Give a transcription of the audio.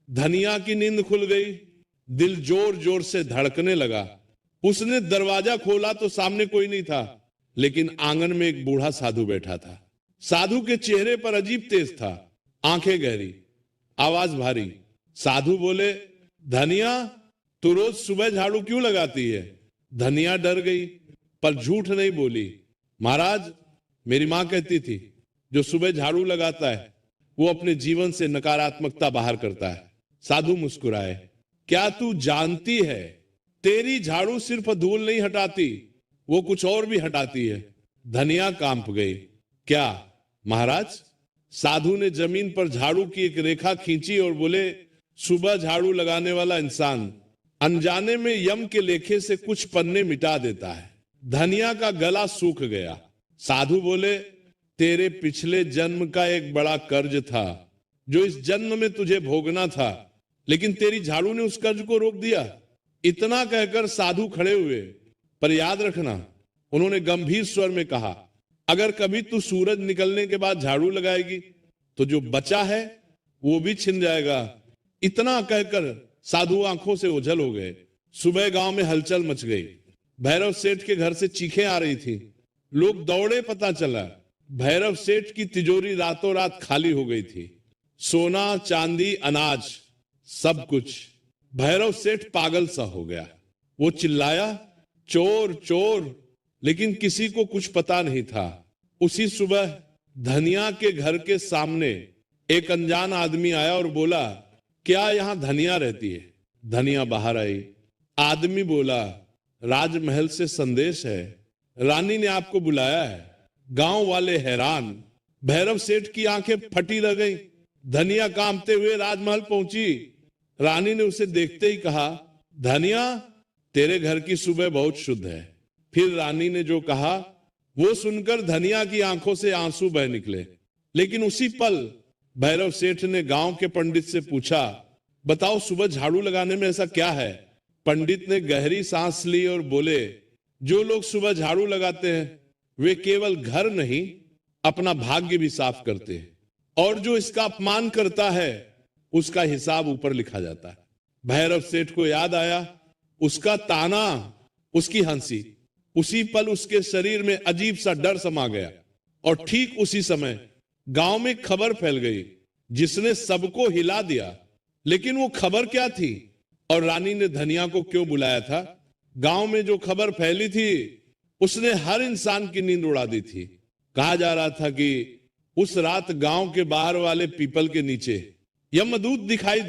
धनिया की नींद खुल गई, दिल जोर जोर से धड़कने लगा। उसने दरवाजा खोला तो सामने कोई नहीं था, लेकिन आंगन में एक बूढ़ा साधु बैठा था। साधु के चेहरे पर अजीब तेज था, आंखें गहरी, आवाज भारी। साधु बोले, धनिया, तू रोज सुबह झाड़ू क्यों लगाती है? धनिया डर गई, पर झूठ नहीं बोली। महाराज, मेरी मां कहती थी, जो सुबह झाड़ू लगाता है वो अपने जीवन से नकारात्मकता बाहर करता है। साधु मुस्कुराए, क्या तू जानती है, तेरी झाड़ू सिर्फ धूल नहीं हटाती, वो कुछ और भी हटाती है। धनिया कांप गई। क्या महाराज? साधु ने जमीन पर झाड़ू की एक रेखा खींची और बोले, सुबह झाड़ू लगाने वाला इंसान अनजाने में यम के लेखे से कुछ पन्ने मिटा देता है। धनिया का गला सूख गया। साधु बोले, तेरे पिछले जन्म का एक बड़ा कर्ज था जो इस जन्म में तुझे भोगना था, लेकिन तेरी झाड़ू ने उस कर्ज को रोक दिया। इतना कहकर साधु खड़े हुए, पर याद रखना, उन्होंने गंभीर स्वर में कहा, अगर कभी तू सूरज निकलने के बाद झाड़ू लगाएगी तो जो बचा है वो भी छिन जाएगा। इतना कहकर साधु आंखों से ओझल हो गए। सुबह गांव में हलचल मच गई। भैरव सेठ के घर से चीखें आ रही थी। लोग दौड़े, पता चला भैरव सेठ की तिजोरी रातों रात खाली हो गई थी। सोना, चांदी, अनाज, सब कुछ। भैरव सेठ पागल सा हो गया। वो चिल्लाया, चोर चोर, लेकिन किसी को कुछ पता नहीं था। उसी सुबह धनिया के घर के सामने एक अनजान आदमी आया और बोला, क्या यहां धनिया रहती है? धनिया बाहर आई। आदमी बोला, राजमहल से संदेश है, रानी ने आपको बुलाया है। गांव वाले हैरान। भैरव सेठ की आंखें फटी रह गईं। धनिया कांपते हुए राजमहल पहुंची। रानी ने उसे देखते ही कहा, धनिया, तेरे घर की सुबह बहुत शुद्ध है। फिर रानी ने जो कहा वो सुनकर धनिया की आंखों से आंसू बह निकले। लेकिन उसी पल भैरव सेठ ने गांव के पंडित से पूछा, बताओ सुबह झाड़ू लगाने में ऐसा क्या है? पंडित ने गहरी सांस ली और बोले, जो लोग सुबह झाड़ू लगाते हैं वे केवल घर नहीं, अपना भाग्य भी साफ करते हैं, और जो इसका अपमान करता है उसका हिसाब ऊपर लिखा जाता है। भैरव सेठ को याद आया उसका ताना, उसकी हंसी। उसी पल उसके शरीर में अजीब सा डर समा गया। और ठीक उसी समय गांव में खबर फैल गई जिसने सबको हिला दिया। लेकिन वो खबर क्या थी और रानी ने धनिया को क्यों बुलाया था? गांव में जो खबर फैली थी उसने हर इंसान की नींद उड़ा दी थी। कहा जा रहा था कि उस रात गांव के बाहर वाले पीपल के नीचे यमदूत दिखाई